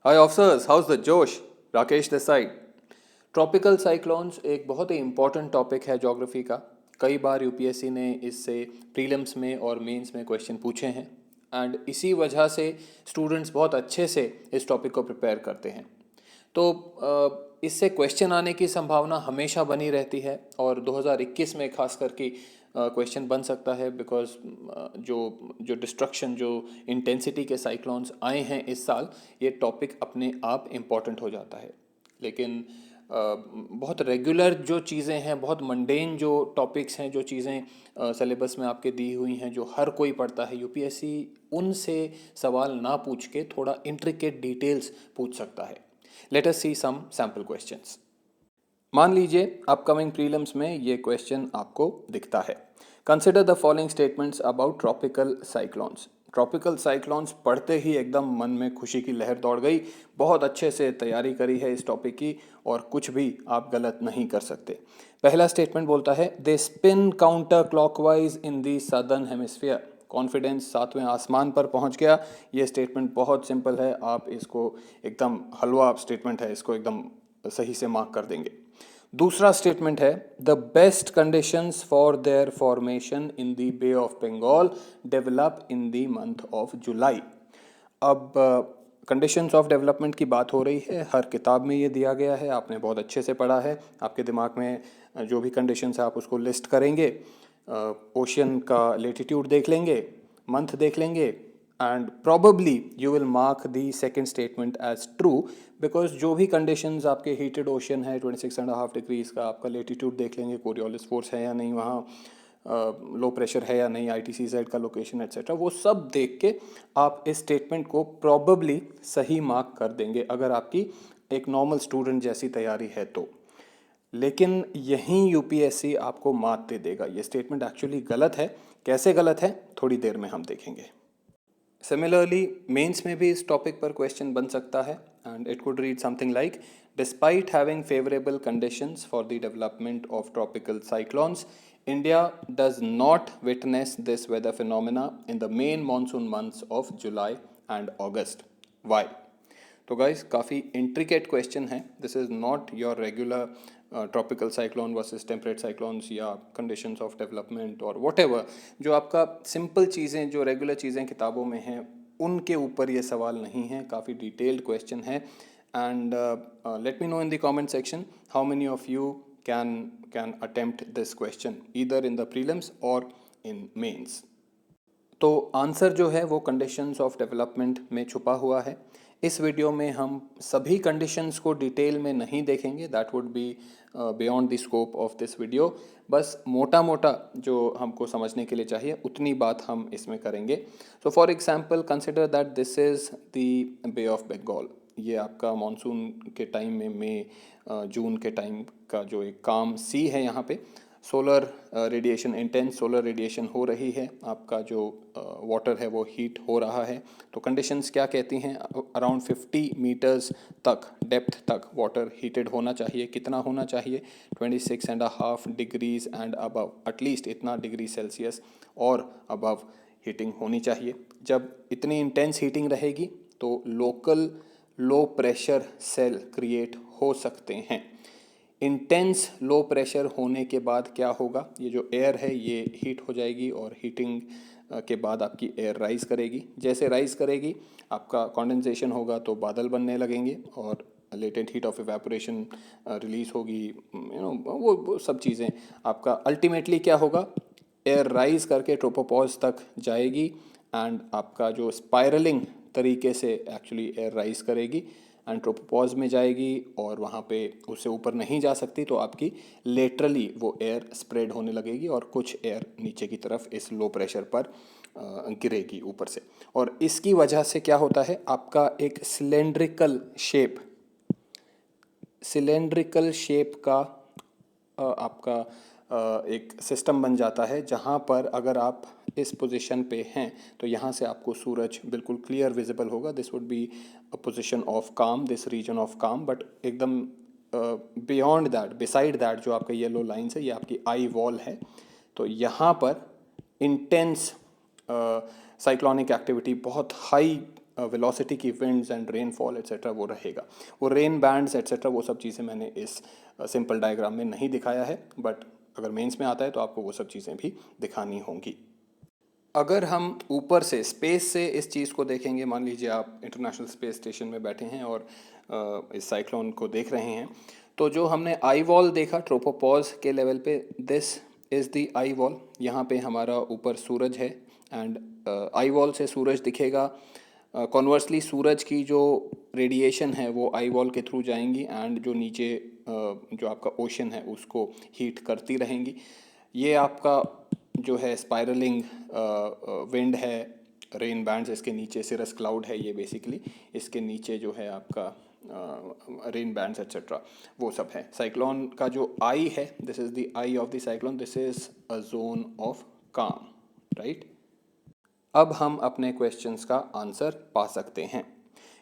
Hi officers, house the जोश। Rakesh this side. Tropical cyclones एक बहुत ही इंपॉर्टेंट टॉपिक है ज्योग्राफी का। कई बार यूपीएससी ने इससे प्रीलिम्स में और मेंस में क्वेश्चन पूछे हैं एंड इसी वजह से स्टूडेंट्स बहुत अच्छे से इस टॉपिक को प्रिपेयर करते हैं। तो इससे क्वेश्चन आने की संभावना हमेशा बनी रहती है और 2021 में खास करके क्वेश्चन बन सकता है बिकॉज जो जो डिस्ट्रक्शन जो इंटेंसिटी के साइक्लोन्स आए हैं इस साल, ये टॉपिक अपने आप इम्पॉर्टेंट हो जाता है। लेकिन बहुत रेगुलर जो चीज़ें हैं, बहुत मंडेन जो टॉपिक्स हैं, जो चीज़ें सिलेबस में आपके दी हुई हैं, जो हर कोई पढ़ता है, यूपीएससी उनसे सवाल ना पूछ के थोड़ा इंट्रिकेट डिटेल्स पूछ सकता है। लेट अस सी सम सैम्पल क्वेश्चंस। मान लीजिए अपकमिंग प्रीलिम्स में ये क्वेश्चन आपको दिखता है। Consider the following statements about tropical cyclones. Tropical cyclones पढ़ते ही एकदम मन में खुशी की लहर दौड़ गई। बहुत अच्छे से तैयारी करी है इस टॉपिक की और कुछ भी आप गलत नहीं कर सकते। पहला स्टेटमेंट बोलता है दे स्पिन काउंटर क्लॉकवाइज इन दी सदर्न हेमिस्फीयर। कॉन्फिडेंस सातवें आसमान पर पहुंच गया। ये स्टेटमेंट बहुत सिंपल है, आप इसको एकदम हलवा स्टेटमेंट है, इसको एकदम सही से मार्क कर देंगे। दूसरा स्टेटमेंट है the best conditions for their formation in the Bay of Bengal develop in the month of July. अब कंडीशंस ऑफ डेवलपमेंट की बात हो रही है, हर किताब में ये दिया गया है, आपने बहुत अच्छे से पढ़ा है। आपके दिमाग में जो भी कंडीशंस है आप उसको लिस्ट करेंगे। ओशियन का लेटीट्यूड देख लेंगे, मंथ देख लेंगे and probably you will mark the second statement as true because जो भी conditions आपके heated ocean है 26.5 डिग्रीज का, आपका latitude देख लेंगे, कोरियोलिस फोर्स है या नहीं वहाँ, लो प्रेशर है या नहीं, ITCZ का लोकेशन एट्सेट्रा, वो सब देख के आप इस स्टेटमेंट को प्रॉबली सही मार्क कर देंगे अगर आपकी एक नॉर्मल स्टूडेंट जैसी तैयारी है तो। लेकिन यहीं यूपीएससी आपको मात दे देगा, ये स्टेटमेंट एक्चुअली गलत है। कैसे गलत है थोड़ी देर में हम देखेंगे। सिमिलरली मेंस में भी इस टॉपिक पर क्वेश्चन बन सकता है and it could read something like despite having favourable conditions for the development of tropical cyclones India does not witness this weather phenomena in the main monsoon months of July and August. Why? तो guys काफ़ी intricate question है। This is not your regular tropical cyclone versus temperate cyclones या conditions of development और whatever. जो आपका simple चीज़ें, जो regular चीज़ें किताबों में हैं, उनके ऊपर ये सवाल नहीं है। काफ़ी डिटेल्ड क्वेश्चन है and let me know in the comment section how many of you can attempt this question either in the prelims और इन मेंस। तो आंसर जो है वो कंडीशंस ऑफ डेवलपमेंट में छुपा हुआ है। इस वीडियो में हम सभी कंडीशंस को डिटेल में नहीं देखेंगे, that would be beyond the scope of this video. बस मोटा मोटा जो हमको समझने के लिए चाहिए उतनी बात हम इसमें करेंगे। So for example consider that this is the Bay of Bengal. ये आपका मानसून के टाइम में मई जून के टाइम का जो एक काम सी है, यहाँ पे solar radiation, intense solar radiation हो रही है, आपका जो वाटर है वो हीट हो रहा है। तो कंडीशंस क्या कहती हैं? अराउंड 50 मीटर्स तक डेप्थ तक वाटर हीटेड होना चाहिए। कितना होना चाहिए? 26.5 डिग्रीज एंड अबव, एटलीस्ट इतना डिग्री सेल्सियस और अबव हीटिंग होनी चाहिए। जब इतनी इंटेंस हीटिंग रहेगी तो local low pressure cell create हो सकते हैं। इंटेंस लो प्रेशर होने के बाद क्या होगा? ये जो एयर है ये हीट हो जाएगी और हीटिंग के बाद आपकी एयर राइज करेगी। जैसे राइज करेगी आपका कंडेंसेशन होगा तो बादल बनने लगेंगे और latent heat of evaporation release होगी। वो सब चीज़ें आपका अल्टीमेटली क्या होगा? एयर राइज करके ट्रोपोपॉज तक जाएगी एंड आपका जो स्पायरलिंग तरीके से एक्चुअली एयर राइज करेगी एंड ट्रोपोपॉज में जाएगी और वहाँ पे उससे ऊपर नहीं जा सकती, तो आपकी लेटरली वो एयर स्प्रेड होने लगेगी और कुछ एयर नीचे की तरफ इस लो प्रेशर पर गिरेगी ऊपर से। और इसकी वजह से क्या होता है? आपका एक सिलेंड्रिकल शेप का आपका एक सिस्टम बन जाता है, जहाँ पर अगर आप इस पोजीशन पे हैं तो यहाँ से आपको सूरज बिल्कुल क्लियर विजिबल होगा। This would be a position of काम, दिस रीजन ऑफ काम। बट एकदम बियॉन्ड दैट, बिसाइड दैट, जो आपका येलो लाइन्स है, ये आपकी आई वॉल है। तो यहाँ पर इंटेंस साइक्लोनिक एक्टिविटी, बहुत हाई वेलोसिटी की विंड्स एंड रेनफॉल एट्सेट्रा वो रहेगा। वो रेन बैंड्स एट्सेट्रा वो सब चीज़ें मैंने इस सिंपल डायग्राम में नहीं दिखाया है, बट अगर मेंस में आता है तो आपको वो सब चीज़ें भी दिखानी होंगी। अगर हम ऊपर से स्पेस से इस चीज़ को देखेंगे, मान लीजिए आप इंटरनेशनल स्पेस स्टेशन में बैठे हैं और इस साइक्लोन को देख रहे हैं, तो जो हमने आई वॉल देखा ट्रोपोपॉज के लेवल पे, this is the eye wall. यहाँ पे हमारा ऊपर सूरज है एंड आई वॉल से सूरज दिखेगा। कॉन्वर्सली सूरज की जो रेडिएशन है वो आई वॉल के थ्रू जाएंगी एंड जो नीचे जो आपका ओशन है उसको हीट करती रहेंगी। ये आपका जो है स्पाइरलिंग विंड है, रेन बैंड्स इसके नीचे, सिरस क्लाउड है ये बेसिकली, इसके नीचे जो है आपका रेन बैंड्स एट्सेट्रा वो सब है। साइक्लोन का जो आई है, this is the I of the cyclone, this is a zone of काम, राइट। अब हम अपने क्वेश्चंस का आंसर पा सकते हैं।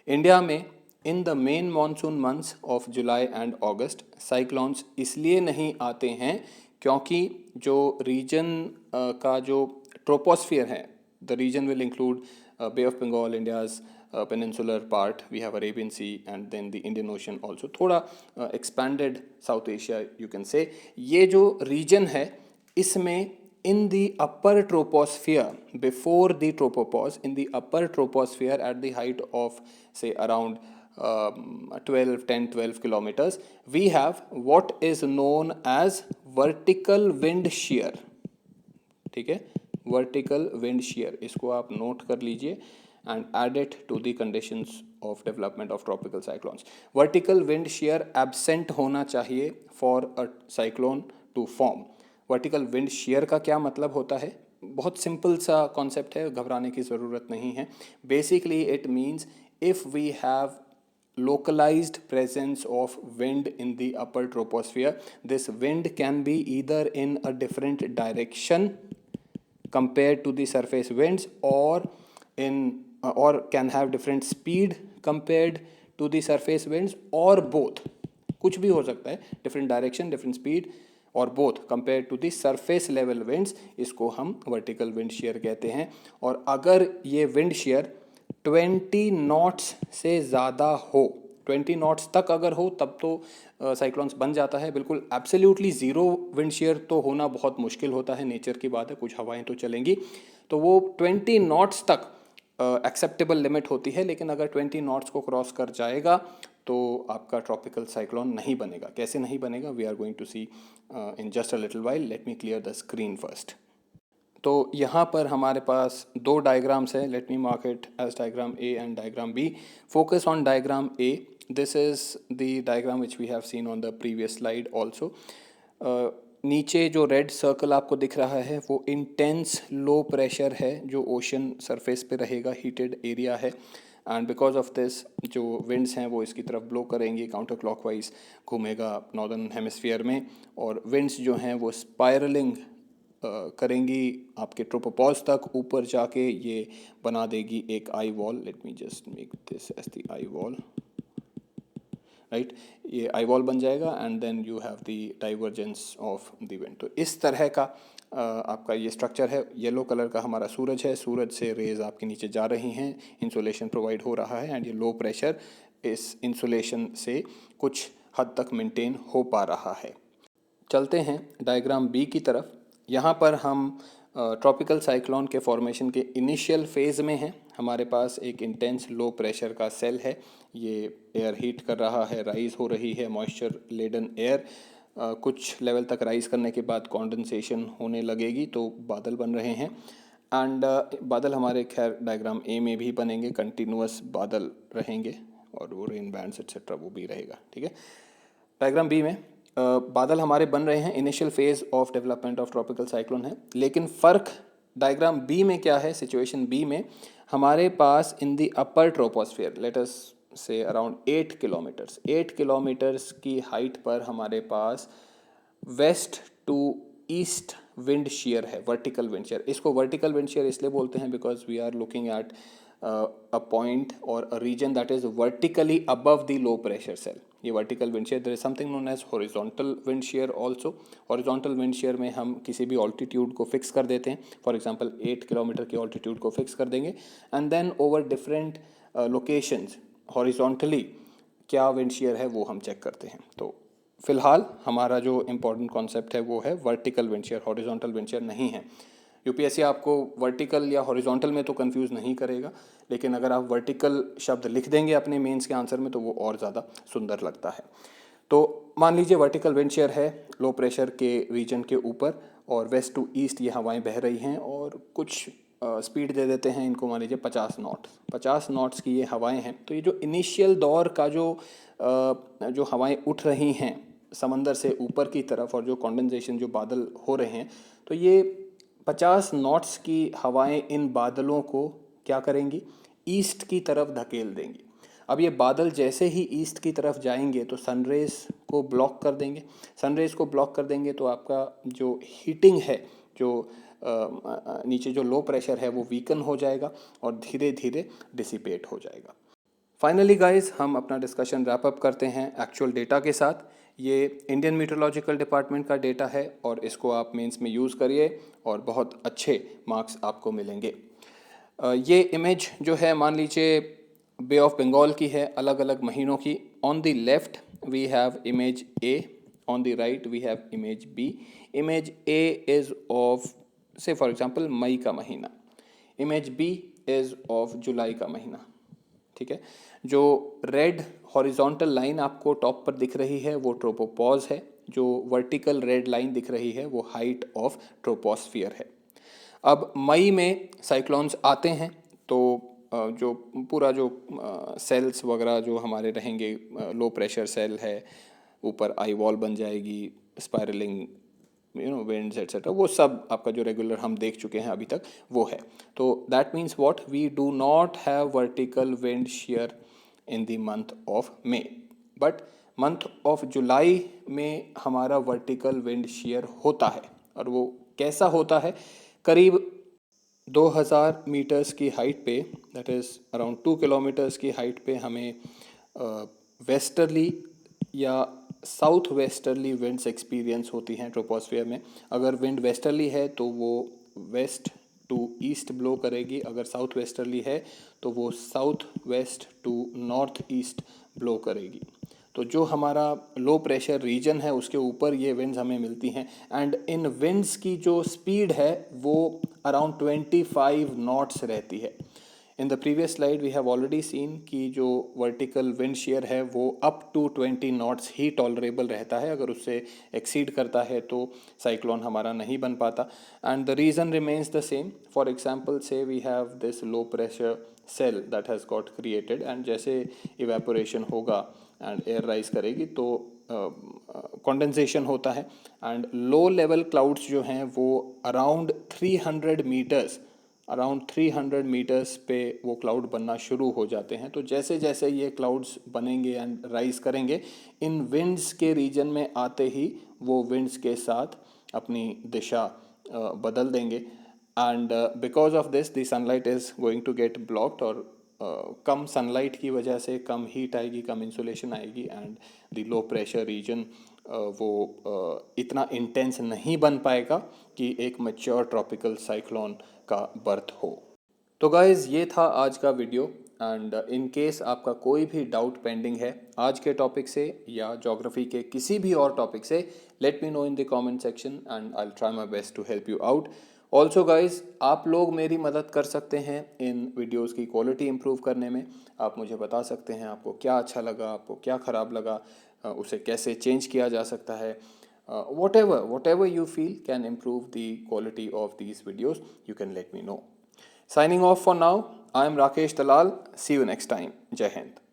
इंडिया में इन the main monsoon months of July and August cyclones इसलिए नहीं आते हैं क्योंकि जो रीजन का जो ट्रोपोस्फियर है, the region will include Bay of Bengal, India's peninsular part, we have Arabian Sea and then the Indian Ocean also, थोड़ा expanded South Asia you can say। ये जो region है इसमें in the upper troposphere, before the tropopause, in the upper troposphere at the height of say around 12 kilometers, we have what is known as vertical wind shear। ठीक है, vertical wind shear, इसको आप note कर लीजिए and add it to the conditions of development of tropical cyclones. Vertical wind shear absent होना चाहिए for a cyclone to form. Vertical wind shear का क्या मतलब होता है? बहुत सिंपल सा कॉन्सेप्ट है, घबराने की ज़रूरत नहीं है। Basically it means if we have localized presence of wind in the upper troposphere, this wind can be either in a different direction compared to the surface winds or can have different speed compared to the surface winds or both। कुछ भी हो सकता है, different direction, different speed और both compared to the surface level winds, इसको हम vertical wind shear कहते हैं। और अगर ये wind shear 20 नॉट्स से ज़्यादा हो, 20 नॉट्स तक अगर हो तब तो साइक्लोन्स बन जाता है। बिल्कुल एब्सोल्युटली ज़ीरो विंड शेयर तो होना बहुत मुश्किल होता है, नेचर की बात है, कुछ हवाएं तो चलेंगी। तो वो 20 नॉट्स तक एक्सेप्टेबल लिमिट होती है, लेकिन अगर 20 नॉट्स को क्रॉस कर जाएगा तो आपका ट्रॉपिकल साइक्लोन नहीं बनेगा। कैसे नहीं बनेगा, we are going to see in just a little while. Let me clear the screen first. तो यहाँ पर हमारे पास दो डायग्राम्स हैं, let me mark it as diagram A and diagram B. Focus on diagram A, this is the diagram which we have seen on the previous slide also. नीचे जो red circle आपको दिख रहा है वो इंटेंस लो प्रेशर है जो ocean surface पे रहेगा, हीटेड एरिया है एंड बिकॉज ऑफ दिस जो विंड्स हैं वो इसकी तरफ ब्लो करेंगी, काउंटर क्लॉकवाइज घूमेगा नॉर्दर्न हेमिस्फीयर में, और विंड्स जो हैं वो स्पायरलिंग करेंगी आपके ट्रोपोपॉज तक, ऊपर जाके ये बना देगी एक eye wall. Let me just make this as the eye wall, right. ये आई वॉल बन जाएगा and then you have the divergence of the wind. तो इस तरह का आपका ये स्ट्रक्चर है। येलो कलर का हमारा सूरज है, सूरज से रेज आपके नीचे जा रही हैं, इंसुलेशन प्रोवाइड हो रहा है एंड ये लो प्रेशर इस इंसुलेशन से कुछ हद तक मेंटेन हो पा रहा है। चलते हैं डायग्राम बी की तरफ। यहाँ पर हम ट्रॉपिकल साइक्लोन के फॉर्मेशन के इनिशियल फेज़ में हैं। हमारे पास एक इंटेंस लो प्रेशर का सेल है, ये एयर हीट कर रहा है, राइज हो रही है मॉइस्चर लेडन एयर। कुछ लेवल तक राइज करने के बाद कॉन्डेंसेशन होने लगेगी तो बादल बन रहे हैं एंड बादल हमारे खैर डायग्राम ए में भी बनेंगे, कंटिन्यूअस बादल रहेंगे और वो रेन बैंड्स एट्सेट्रा वो भी रहेगा, ठीक है। डायग्राम बी में बादल हमारे बन रहे हैं, initial phase of development of tropical cyclone है। लेकिन फ़र्क डायग्राम बी में क्या है, सिचुएशन बी में हमारे पास in the upper troposphere, let us say around 8 kilometres की हाइट पर हमारे पास west to east wind shear है, वर्टिकल विंड शेयर। इसको वर्टिकल विंड शेयर इसलिए बोलते हैं because we are looking at a point or a region that is vertically above the low pressure cell, ये vertical wind shear। there is something known as horizontal wind shear also। horizontal wind shear में हम किसी भी altitude को fix कर देते हैं, for example 8 kilometre की altitude को fix कर देंगे and then over different locations horizontally क्या विंड शीयर है वो हम चेक करते हैं। तो फिलहाल हमारा जो इम्पोर्टेंट कॉन्सेप्ट है वो है vertical wind shear, horizontal wind shear नहीं है। यूपीएससी आपको वर्टिकल या हॉरिजॉन्टल में तो कंफ्यूज नहीं करेगा, लेकिन अगर आप वर्टिकल शब्द लिख देंगे अपने मेंस के आंसर में तो वो और ज़्यादा सुंदर लगता है। तो मान लीजिए वर्टिकल विंड शेयर है लो प्रेशर के रीजन के ऊपर और वेस्ट टू ईस्ट ये हवाएं बह रही हैं और कुछ स्पीड दे देते हैं इनको, मान लीजिए 50 नॉट्स की ये हवाएं हैं। तो ये जो इनिशियल दौर का जो हवाएं उठ रही हैं समंदर से ऊपर की तरफ और जो कंडेंसेशन जो बादल हो रहे हैं, तो ये 50 नॉट्स की हवाएं इन बादलों को क्या करेंगी, ईस्ट की तरफ धकेल देंगी। अब ये बादल जैसे ही ईस्ट की तरफ जाएंगे तो सनरेज को ब्लॉक कर देंगे। सनरेज को ब्लॉक कर देंगे तो आपका जो हीटिंग है, जो नीचे जो लो प्रेशर है वो वीकन हो जाएगा और धीरे धीरे डिसिपेट हो जाएगा। फाइनली गाइस, हम अपना डिस्कशन रैप अप करते हैं एक्चुअल डेटा के साथ। ये इंडियन मीटरोलॉजिकल डिपार्टमेंट का डेटा है और इसको आप मेंस में यूज़ करिए और बहुत अच्छे मार्क्स आपको मिलेंगे। ये इमेज जो है मान लीजिए बे ऑफ बंगाल की है, अलग अलग महीनों की। On the left we have image A, on the right we have image B. Image A is of से फॉर एग्जांपल मई का महीना, इमेज बी इज़ ऑफ जुलाई का महीना। ठीक है, जो रेड हॉरिजॉन्टल लाइन आपको टॉप पर दिख रही है वो ट्रोपोपॉज है, जो वर्टिकल रेड लाइन दिख रही है वो हाइट ऑफ ट्रोपोस्फियर है। अब मई में साइक्लोन्स आते हैं तो जो पूरा जो सेल्स वगैरह जो हमारे रहेंगे, लो प्रेशर सेल है, ऊपर आई वॉल बन जाएगी, स्पायरलिंग विंड्स एट्सेट्रा, वो सब आपका जो रेगुलर हम देख चुके हैं अभी तक वो है। तो that means what, we do not have vertical wind shear in the month of May, but month of July में हमारा वर्टिकल विंड शेयर होता है। और वो कैसा होता है, करीब 2000 मीटर्स की हाइट पे, दैट इज़ अराउंड 2 किलोमीटर्स की हाइट पे हमें वेस्टर्ली या साउथ वेस्टर्ली विंड्स एक्सपीरियंस होती हैं ट्रोपोस्फियर में। अगर विंड वेस्टर्ली है तो वो वेस्ट टू ईस्ट ब्लो करेगी, अगर साउथ वेस्टर्ली है तो वो south west to north east blow करेगी। तो जो हमारा लो प्रेशर रीजन है उसके ऊपर ये विंड्स हमें मिलती हैं एंड इन विंड्स की जो स्पीड है वो अराउंड 25 नॉट्स रहती है। In the previous slide we have already seen कि जो वर्टिकल विंड शेयर है वो अप टू 20 नॉट्स ही टॉलरेबल रहता है, अगर उससे एक्सीड करता है तो साइक्लोन हमारा नहीं बन पाता। And the reason remains the same. For example say we have this low pressure cell that has got created and जैसे इवेपोरेशन होगा एंड एयर राइज करेगी तो कंडेंसेशन होता है एंड लो लेवल क्लाउड्स जो हैं वो अराउंड 300 मीटर्स पे वो क्लाउड बनना शुरू हो जाते हैं। तो जैसे जैसे ये क्लाउड्स बनेंगे एंड राइज करेंगे, इन विंड्स के रीजन में आते ही वो विंड्स के साथ अपनी दिशा बदल देंगे and because of this the sunlight is going to get blocked और कम सनलाइट की वजह से कम हीट आएगी, कम इंसुलेशन आएगी and the low pressure region वो इतना इंटेंस नहीं बन पाएगा कि एक मैच्योर ट्रॉपिकल साइक्लोन का बर्थ हो। तो गाइज़ ये था आज का वीडियो एंड इन केस आपका कोई भी डाउट पेंडिंग है आज के टॉपिक से या ज्योग्राफी के किसी भी और टॉपिक से, let me know in the comment section and I will try my best to help you out. Also guys आप लोग मेरी मदद कर सकते हैं इन वीडियोस की क्वालिटी इंप्रूव करने में। आप मुझे बता सकते हैं आपको क्या अच्छा लगा, आपको क्या ख़राब लगा, उसे कैसे चेंज किया जा सकता है। whatever you feel can improve the quality of these videos, you can let me know. Signing off for now, I am Rakesh Dalal. See you next time. Jai Hind.